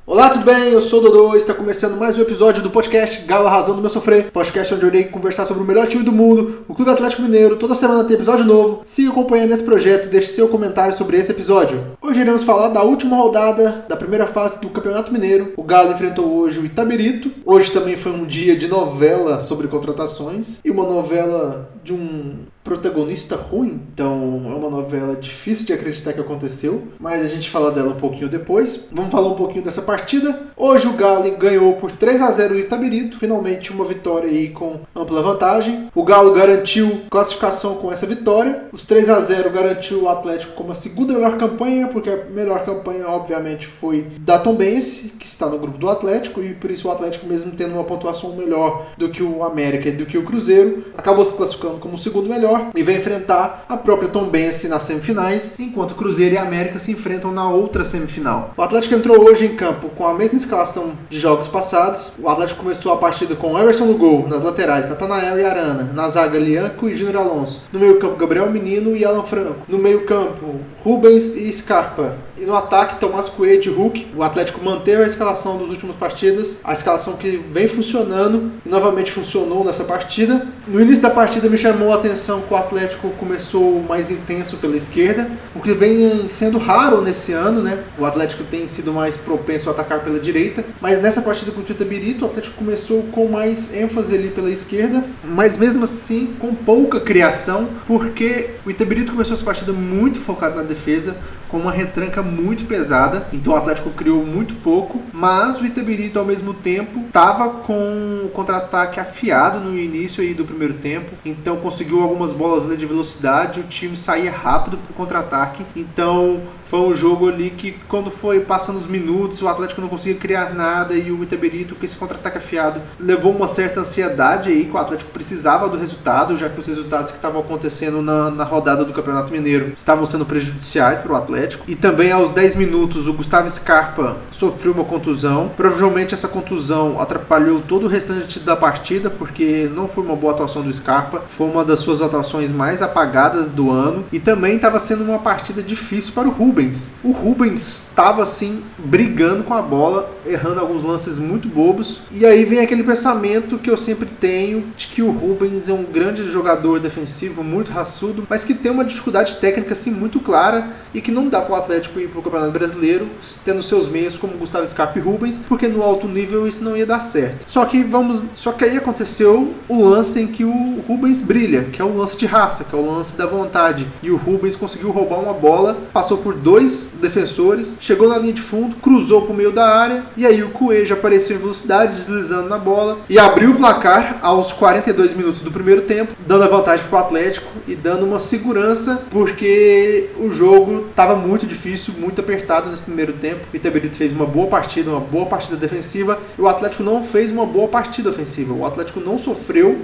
Olá, tudo bem? Eu sou o Dodô e está começando mais um episódio do podcast Galo, a Razão do Meu Sofrer, podcast onde eu irei conversar sobre o melhor time do mundo, o Clube Atlético Mineiro. Toda semana tem episódio novo. Siga acompanhando esse projeto e deixe seu comentário sobre esse episódio. Hoje iremos falar da última rodada da primeira fase do Campeonato Mineiro. O Galo enfrentou hoje o Itabirito. Hoje também foi um dia de novela sobre contratações e uma novela de um protagonista ruim, então é uma novela difícil de acreditar que aconteceu, mas a gente fala dela um pouquinho depois. Vamos falar um pouquinho dessa partida. Hoje o Galo ganhou por 3-0 o Itabirito, finalmente uma vitória aí com ampla vantagem. O Galo garantiu classificação com essa vitória. Os 3-0 garantiu o Atlético como a segunda melhor campanha, porque a melhor campanha obviamente foi da Tombense, que está no grupo do Atlético, e por isso o Atlético, mesmo tendo uma pontuação melhor do que o América e do que o Cruzeiro, acabou se classificando como o segundo melhor e vai enfrentar a própria Tombense nas semifinais, enquanto Cruzeiro e América se enfrentam na outra semifinal. O Atlético entrou hoje em campo com a mesma escalação de jogos passados. O Atlético começou a partida com Everson no gol, nas laterais Natanael e Arana, na zaga Lianco e Júnior Alonso, no meio campo Gabriel Menino e Alan Franco, no meio campo Rubens e Scarpa, e no ataque Tomás Coelho e Hulk. O Atlético manteve a escalação das últimas partidas, a escalação que vem funcionando e novamente funcionou nessa partida. No início da partida me chamou a atenção que o Atlético começou mais intenso pela esquerda, o que vem sendo raro nesse ano, né? O Atlético tem sido mais propenso a atacar pela direita, mas nessa partida contra o Itabirito, o Atlético começou com mais ênfase ali pela esquerda, mas mesmo assim com pouca criação, porque o Itabirito começou essa partida muito focado na defesa, com uma retranca muito pesada, então o Atlético criou muito pouco, mas o Itabirito ao mesmo tempo estava com o contra-ataque afiado no início aí do primeiro tempo, então conseguiu algumas bolas de velocidade, o time saía rápido para o contra-ataque, então foi um jogo ali que quando foi passando os minutos, o Atlético não conseguia criar nada e o Itabirito, com esse contra-ataque afiado, levou uma certa ansiedade aí, que o Atlético precisava do resultado, já que os resultados que estavam acontecendo na rodada do Campeonato Mineiro estavam sendo prejudiciais para o Atlético. E também aos 10 minutos o Gustavo Scarpa sofreu uma contusão. Provavelmente essa contusão atrapalhou todo o restante da partida, porque não foi uma boa atuação do Scarpa, foi uma das suas atuações mais apagadas do ano, e também estava sendo uma partida difícil para o Rubens. O Rubens estava assim brigando com a bola, errando alguns lances muito bobos, e aí vem aquele pensamento que eu sempre tenho de que o Rubens é um grande jogador defensivo, muito raçudo, mas que tem uma dificuldade técnica assim muito clara e que não dá para o Atlético ir para o Campeonato Brasileiro tendo seus meios como Gustavo Scarpa e Rubens, porque no alto nível isso não ia dar certo. Só que aí aconteceu o lance em que o Rubens brilha, que é o lance de raça, que é o lance da vontade, e o Rubens conseguiu roubar uma bola, passou por dois defensores, chegou na linha de fundo, cruzou para o meio da área, e aí o Coelho apareceu em velocidade, deslizando na bola, e abriu o placar aos 42 minutos do primeiro tempo, dando a vantagem para o Atlético e dando uma segurança, porque o jogo estava muito difícil, muito apertado nesse primeiro tempo. O Itabirito fez uma boa partida defensiva, e o Atlético não fez uma boa partida ofensiva. O Atlético não sofreu,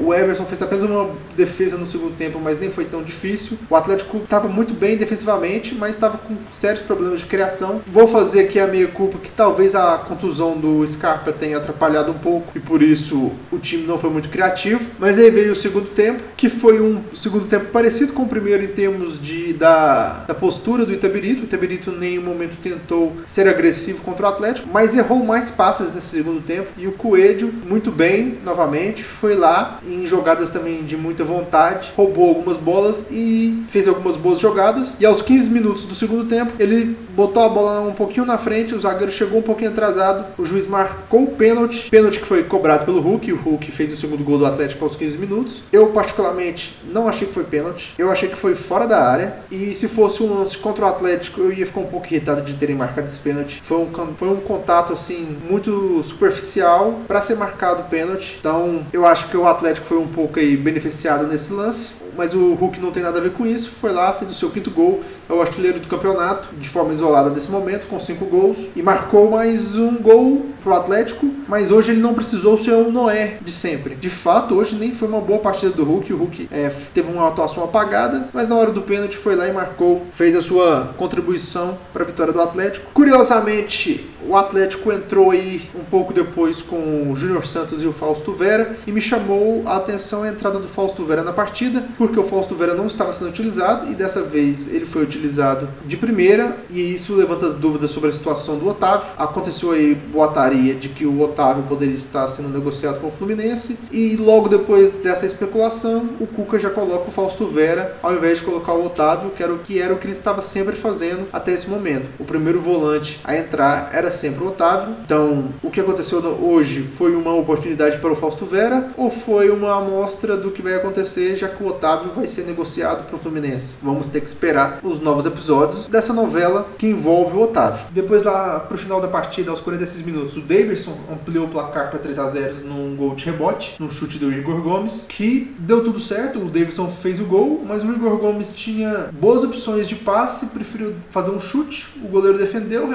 o Everson fez apenas uma defesa no segundo tempo, mas nem foi tão difícil. O Atlético estava muito bem defensivamente, mas estava com sérios problemas de criação. Vou fazer aqui a meia-culpa que talvez a contusão do Scarpa tenha atrapalhado um pouco, e por isso o time não foi muito criativo. Mas aí veio o segundo tempo, que foi um segundo tempo parecido com o primeiro em termos da postura do Itabirito. O Itabirito em nenhum momento tentou ser agressivo contra o Atlético, mas errou mais passes nesse segundo tempo, e o Coelho, muito bem, novamente, foi lá em jogadas também de muita vontade, roubou algumas bolas e fez algumas boas jogadas, e aos 15 minutos do segundo tempo, ele botou a bola um pouquinho na frente, o zagueiro chegou um pouquinho atrasado, o juiz marcou o pênalti que foi cobrado pelo Hulk, e o Hulk fez o segundo gol do Atlético aos 15 minutos. Eu particularmente não achei que foi pênalti, eu achei que foi fora da área, e se fosse um lance contra o Atlético, eu ia ficar um pouco irritado de terem marcado esse pênalti. Foi um contato assim muito superficial para ser marcado o pênalti. Então eu acho que o Atlético foi um pouco aí beneficiado nesse lance, mas o Hulk não tem nada a ver com isso. Foi lá, fez o seu quinto gol, é o artilheiro do campeonato de forma isolada nesse momento, com 5 gols, e marcou mais um gol pro Atlético, mas hoje ele não precisou ser o Noé de sempre. De fato, hoje nem foi uma boa partida do Hulk. O Hulk teve uma atuação apagada, mas na hora do pênalti foi lá e marcou, fez a sua contribuição para a vitória do Atlético. Curiosamente, o Atlético entrou aí um pouco depois com o Júnior Santos e o Fausto Vera, e me chamou a atenção a entrada do Fausto Vera na partida, porque o Fausto Vera não estava sendo utilizado, e dessa vez ele foi utilizado utilizado de primeira, e isso levanta dúvidas sobre a situação do Otávio. Aconteceu aí boataria de que o Otávio poderia estar sendo negociado com o Fluminense, e logo depois dessa especulação, o Cuca já coloca o Fausto Vera ao invés de colocar o Otávio, que era o que ele estava sempre fazendo até esse momento. O primeiro volante a entrar era sempre o Otávio. Então, o que aconteceu hoje foi uma oportunidade para o Fausto Vera ou foi uma amostra do que vai acontecer, já que o Otávio vai ser negociado para o Fluminense? Vamos ter que esperar os novos episódios dessa novela que envolve o Otávio. Depois, lá pro final da partida, aos 46 minutos, o Daverson ampliou o placar para 3-0 num gol de rebote, num chute do Igor Gomes, que deu tudo certo. O Daverson fez o gol, mas o Igor Gomes tinha boas opções de passe, preferiu fazer um chute, o goleiro defendeu,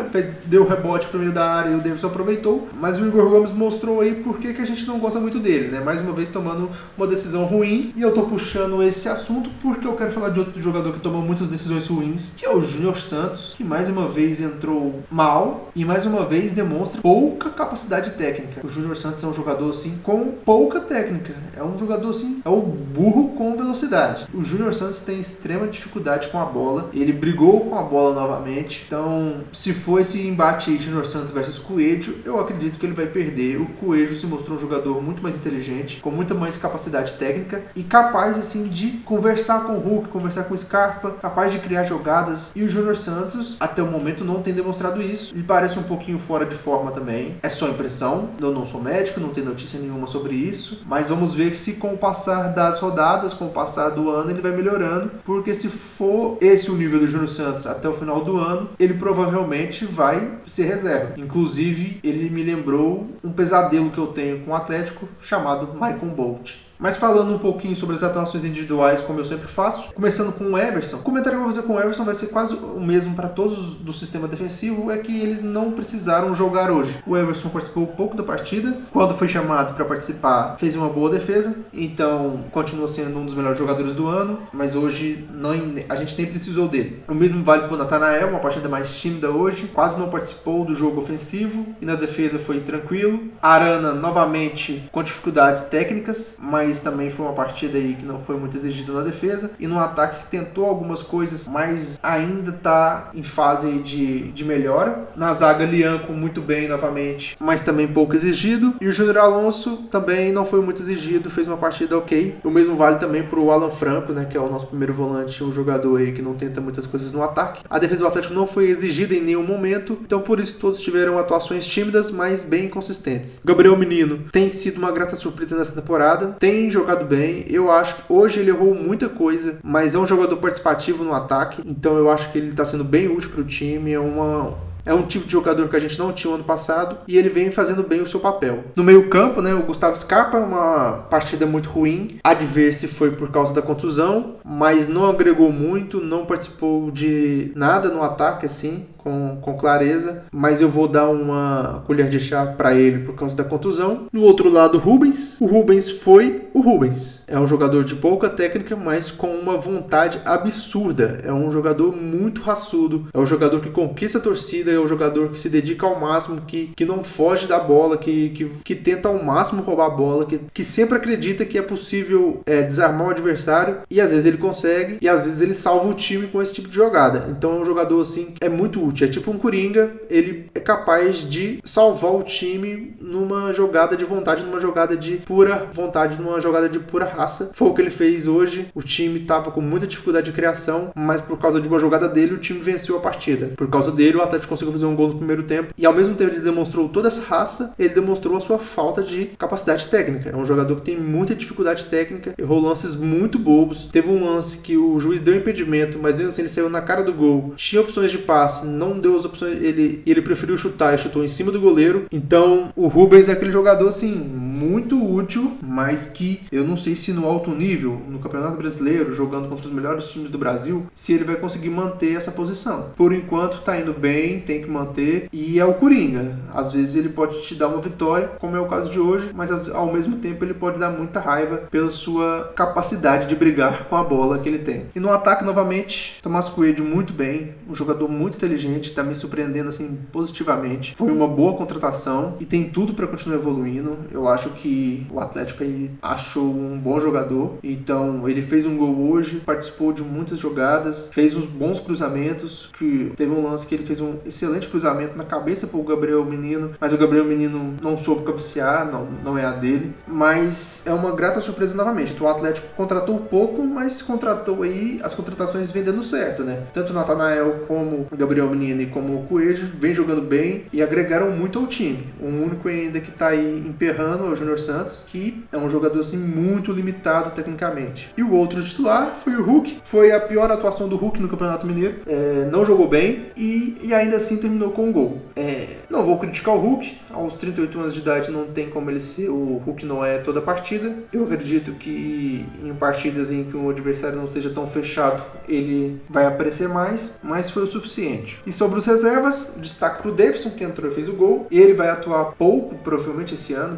deu rebote pro meio da área e o Daverson aproveitou, mas o Igor Gomes mostrou aí por que a gente não gosta muito dele, né? Mais uma vez tomando uma decisão ruim, e eu tô puxando esse assunto porque eu quero falar de outro jogador que tomou muitas decisões ruins, que é o Júnior Santos, que mais uma vez entrou mal e mais uma vez demonstra pouca capacidade técnica. O Júnior Santos é um jogador assim com pouca técnica, é um jogador assim, é o burro com velocidade. O Júnior Santos tem extrema dificuldade com a bola, ele brigou com a bola novamente, então se for esse embate aí, Júnior Santos versus Coelho, eu acredito que ele vai perder. O Coelho se mostrou um jogador muito mais inteligente, com muita mais capacidade técnica e capaz assim de conversar com o Hulk, conversar com o Scarpa, capaz de criar jogadas, e o Júnior Santos até o momento não tem demonstrado isso. Ele parece um pouquinho fora de forma também, é só impressão, eu não sou médico, não tenho notícia nenhuma sobre isso, mas vamos ver se com o passar das rodadas, com o passar do ano, ele vai melhorando, porque se for esse o nível do Júnior Santos até o final do ano, ele provavelmente vai ser reserva. Inclusive, ele me lembrou um pesadelo que eu tenho com o Atlético, chamado Michael Bolt. Mas falando um pouquinho sobre as atuações individuais, como eu sempre faço, começando com o Everson, o comentário que eu vou fazer com o Everson vai ser quase o mesmo para todos do sistema defensivo, é que eles não precisaram jogar hoje. O Everson participou pouco da partida, quando foi chamado para participar, fez uma boa defesa, então continua sendo um dos melhores jogadores do ano, mas hoje a gente nem precisou dele. O mesmo vale para o Natanael, uma partida mais tímida hoje, quase não participou do jogo ofensivo, e na defesa foi tranquilo. Arana, novamente, com dificuldades técnicas, mas também foi uma partida aí que não foi muito exigido na defesa, e no ataque que tentou algumas coisas, mas ainda está em fase aí de melhora. Na zaga, Lianco muito bem novamente, mas também pouco exigido, e o Júnior Alonso também não foi muito exigido, fez uma partida ok. O mesmo vale também para o Alan Franco, né, que é o nosso primeiro volante, um jogador aí que não tenta muitas coisas no ataque. A defesa do Atlético não foi exigida em nenhum momento, então por isso todos tiveram atuações tímidas, mas bem consistentes. Gabriel Menino tem sido uma grata surpresa nessa temporada, tem jogado bem. Eu acho que hoje ele errou muita coisa, mas é um jogador participativo no ataque, então eu acho que ele está sendo bem útil para o time. É um tipo de jogador que a gente não tinha no ano passado, e ele vem fazendo bem o seu papel. No meio campo, né, o Gustavo Scarpa, uma partida muito ruim. A de ver se foi por causa da contusão, mas não agregou muito, não participou de nada no ataque assim, com clareza, mas eu vou dar uma colher de chá para ele por causa da contusão. No outro lado, Rubens. O Rubens foi o Rubens. É um jogador de pouca técnica, mas com uma vontade absurda. É um jogador muito raçudo. É um jogador que conquista a torcida, é um jogador que se dedica ao máximo, que não foge da bola, que tenta ao máximo roubar a bola, que sempre acredita que é possível desarmar o adversário, e às vezes ele consegue, e às vezes ele salva o time com esse tipo de jogada. Então é um jogador assim que é muito útil. É tipo um Coringa, ele é capaz de salvar o time numa jogada de vontade, numa jogada de pura vontade, numa jogada de pura raça. Foi o que ele fez hoje. O time estava com muita dificuldade de criação, mas por causa de uma jogada dele, o time venceu a partida. Por causa dele, o Atlético conseguiu fazer um gol no primeiro tempo, e ao mesmo tempo ele demonstrou toda essa raça, ele demonstrou a sua falta de capacidade técnica. É um jogador que tem muita dificuldade técnica, errou lances muito bobos. Teve um lance que o juiz deu impedimento, mas mesmo assim ele saiu na cara do gol, tinha opções de passe, não deu as opções, ele preferiu chutar e chutou em cima do goleiro. Então o Rubens é aquele jogador assim, muito útil, mas que eu não sei se no alto nível, no Campeonato Brasileiro, jogando contra os melhores times do Brasil, se ele vai conseguir manter essa posição. Por enquanto tá indo bem, tem que manter, e é o Coringa. Às vezes ele pode te dar uma vitória, como é o caso de hoje, mas ao mesmo tempo ele pode dar muita raiva pela sua capacidade de brigar com a bola que ele tem. E no ataque, novamente, Tomás Coelho muito bem, um jogador muito inteligente, está me surpreendendo assim positivamente. Foi uma boa contratação e tem tudo para continuar evoluindo. Eu acho que o Atlético aí achou um bom jogador. Então ele fez um gol hoje, participou de muitas jogadas, fez uns bons cruzamentos, que teve um lance que ele fez um excelente cruzamento na cabeça pro Gabriel Menino, mas o Gabriel Menino não soube cabecear, não é a dele. Mas é uma grata surpresa novamente. Então o Atlético contratou pouco, mas contratou aí as contratações vem dando certo, né? Tanto o Natanael como o Gabriel Menino e como o Coelho vem jogando bem e agregaram muito ao time. O único ainda que tá aí emperrando é o Júnior Santos, que é um jogador assim muito limitado tecnicamente. E o outro titular foi o Hulk. Foi a pior atuação do Hulk no Campeonato Mineiro. Não jogou bem e ainda assim terminou com um gol. Não vou criticar o Hulk. Aos 38 anos de idade não tem como ele ser o Hulk Noé toda a partida. Eu acredito que em partidas em que o adversário não esteja tão fechado, ele vai aparecer mais, mas foi o suficiente. E sobre os reservas, destaque pro Davidson, que entrou e fez o gol. Ele vai atuar pouco, provavelmente esse ano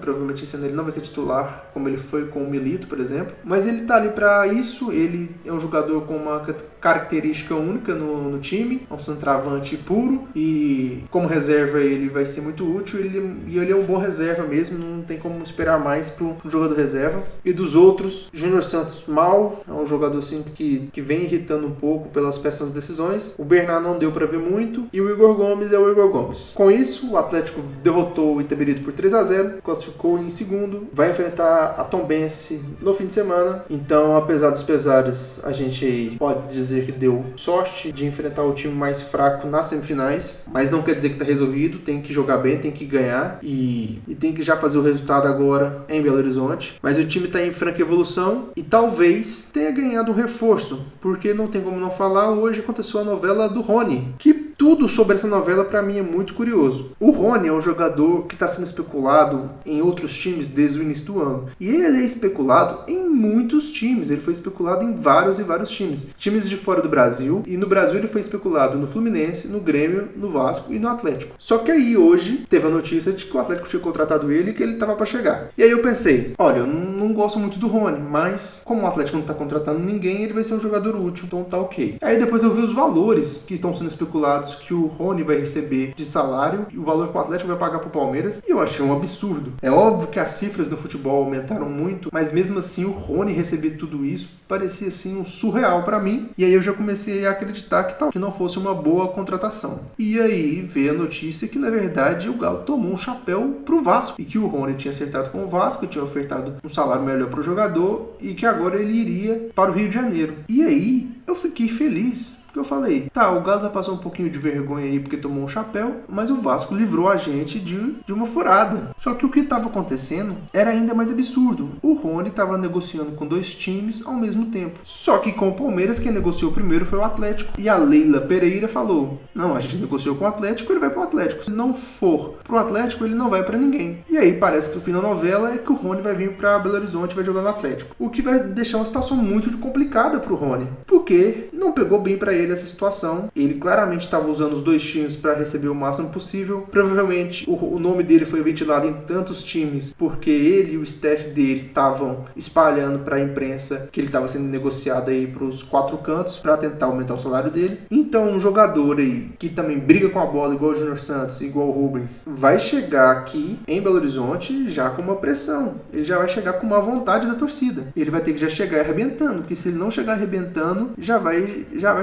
ele não vai ser titular, como ele foi com o Milito, por exemplo. Mas ele tá ali para isso, ele é um jogador com uma característica única no time, é um centroavante puro, e como reserva ele vai ser muito útil, e ele é um bom reserva mesmo, não tem como esperar mais para um jogador reserva. E dos outros, Júnior Santos mal, é um jogador assim que vem irritando um pouco pelas péssimas decisões. O Bernard não deu para ver muito, e o Igor Gomes é o Igor Gomes. Com isso, o Atlético derrotou o Itabirito por 3-0, classificou em segundo, vai enfrentar a Tombense no fim de semana. Então, apesar dos pesares, a gente aí pode dizer que deu sorte de enfrentar o time mais fraco nas semifinais, mas não quer dizer que está resolvido, tem que jogar bem, tem que ganhar e tem que já fazer o resultado agora em Belo Horizonte. Mas o time está em franca evolução e talvez tenha ganhado um reforço, porque não tem como não falar, hoje aconteceu a novela do Rony, que tudo sobre essa novela para mim é muito curioso. O Rony é um jogador que está sendo especulado em outros times desde o início do ano. E ele é especulado em muitos times. Ele foi especulado em vários e vários times. Times de fora do Brasil. E no Brasil ele foi especulado no Fluminense, no Grêmio, no Vasco e no Atlético. Só que aí hoje teve a notícia de que o Atlético tinha contratado ele e que ele estava para chegar. E aí eu pensei, olha, eu não gosto muito do Rony, mas como o Atlético não está contratando ninguém, ele vai ser um jogador útil, então tá ok. Aí depois eu vi os valores que estão sendo especulados que o Rony vai receber de salário e o valor que o Atlético vai pagar pro Palmeiras, e eu achei um absurdo. É óbvio que as cifras no futebol aumentaram muito, mas mesmo assim o Rony receber tudo isso parecia assim um surreal para mim, e aí eu já comecei a acreditar que não fosse uma boa contratação. E aí veio a notícia que na verdade o Galo tomou um chapéu pro Vasco, e que o Rony tinha acertado com o Vasco, tinha ofertado um salário melhor pro jogador, e que agora ele iria para o Rio de Janeiro. E aí eu fiquei feliz, porque eu falei, tá, o Galo vai passar um pouquinho de vergonha aí porque tomou um chapéu, mas o Vasco livrou a gente de uma furada. Só que o que estava acontecendo era ainda mais absurdo. O Rony estava negociando com dois times ao mesmo tempo. Só que com o Palmeiras, quem negociou primeiro foi o Atlético. E a Leila Pereira falou, não, a gente negociou com o Atlético, ele vai pro Atlético. Se não for pro Atlético, ele não vai para ninguém. E aí parece que o fim da novela é que o Rony vai vir para Belo Horizonte e vai jogar no Atlético. O que vai deixar uma situação muito complicada pro Rony, porque não pegou bem para ele essa situação. Ele claramente estava usando os dois times para receber o máximo possível. Provavelmente o nome dele foi ventilado em tantos times porque ele e o staff dele estavam espalhando para a imprensa que ele estava sendo negociado aí para os quatro cantos para tentar aumentar o salário dele. Então um jogador aí que também briga com a bola igual o Júnior Santos, igual o Rubens, vai chegar aqui em Belo Horizonte já com uma pressão. Ele já vai chegar com uma vontade da torcida. Ele vai ter que já chegar arrebentando, porque se ele não chegar arrebentando, já vai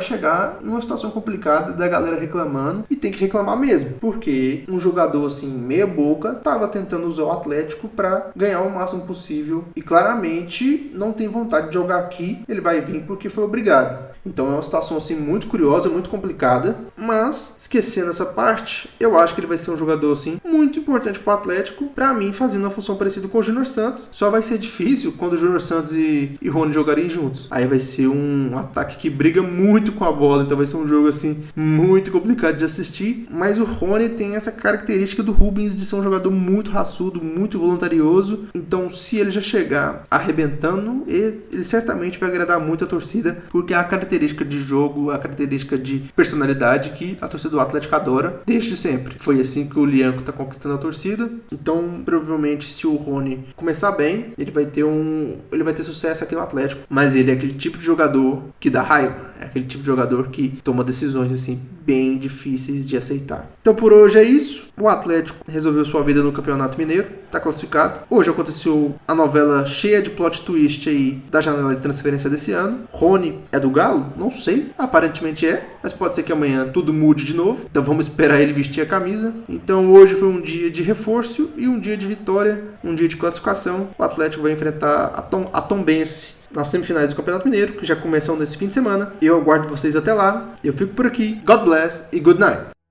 chegar em uma situação complicada da galera reclamando, e tem que reclamar mesmo, porque um jogador assim meia boca tava tentando usar o Atlético para ganhar o máximo possível e claramente não tem vontade de jogar aqui. Ele vai vir porque foi obrigado. Então é uma situação assim muito curiosa, muito complicada, mas esquecendo essa parte, eu acho que ele vai ser um jogador assim muito importante pro Atlético, para mim fazendo uma função parecida com o Júnior Santos. Só vai ser difícil quando o Júnior Santos e Rony jogarem juntos. Aí vai ser um ataque que briga muito com a bola, então vai ser um jogo assim muito complicado de assistir, mas o Rony tem essa característica do Rubens de ser um jogador muito raçudo, muito voluntarioso. Então se ele já chegar arrebentando, ele certamente vai agradar muito a torcida, porque a característica de jogo, a característica de personalidade que a torcida do Atlético adora desde sempre. Foi assim que o Lianco está conquistando a torcida. Então, provavelmente, se o Rony começar bem, ele vai ter sucesso aqui no Atlético. Mas ele é aquele tipo de jogador que dá raiva. É aquele tipo de jogador que toma decisões assim bem difíceis de aceitar. Então por hoje é isso. O Atlético resolveu sua vida no Campeonato Mineiro, tá classificado. Hoje aconteceu a novela cheia de plot twist aí da janela de transferência desse ano. Rony é do Galo? Não sei. Aparentemente é, mas pode ser que amanhã tudo mude de novo. Então vamos esperar ele vestir a camisa. Então hoje foi um dia de reforço e um dia de vitória, um dia de classificação. O Atlético vai enfrentar a Tombense nas semifinais do Campeonato Mineiro, que já começam nesse fim de semana. Eu aguardo vocês até lá. Eu fico por aqui. God bless e good night.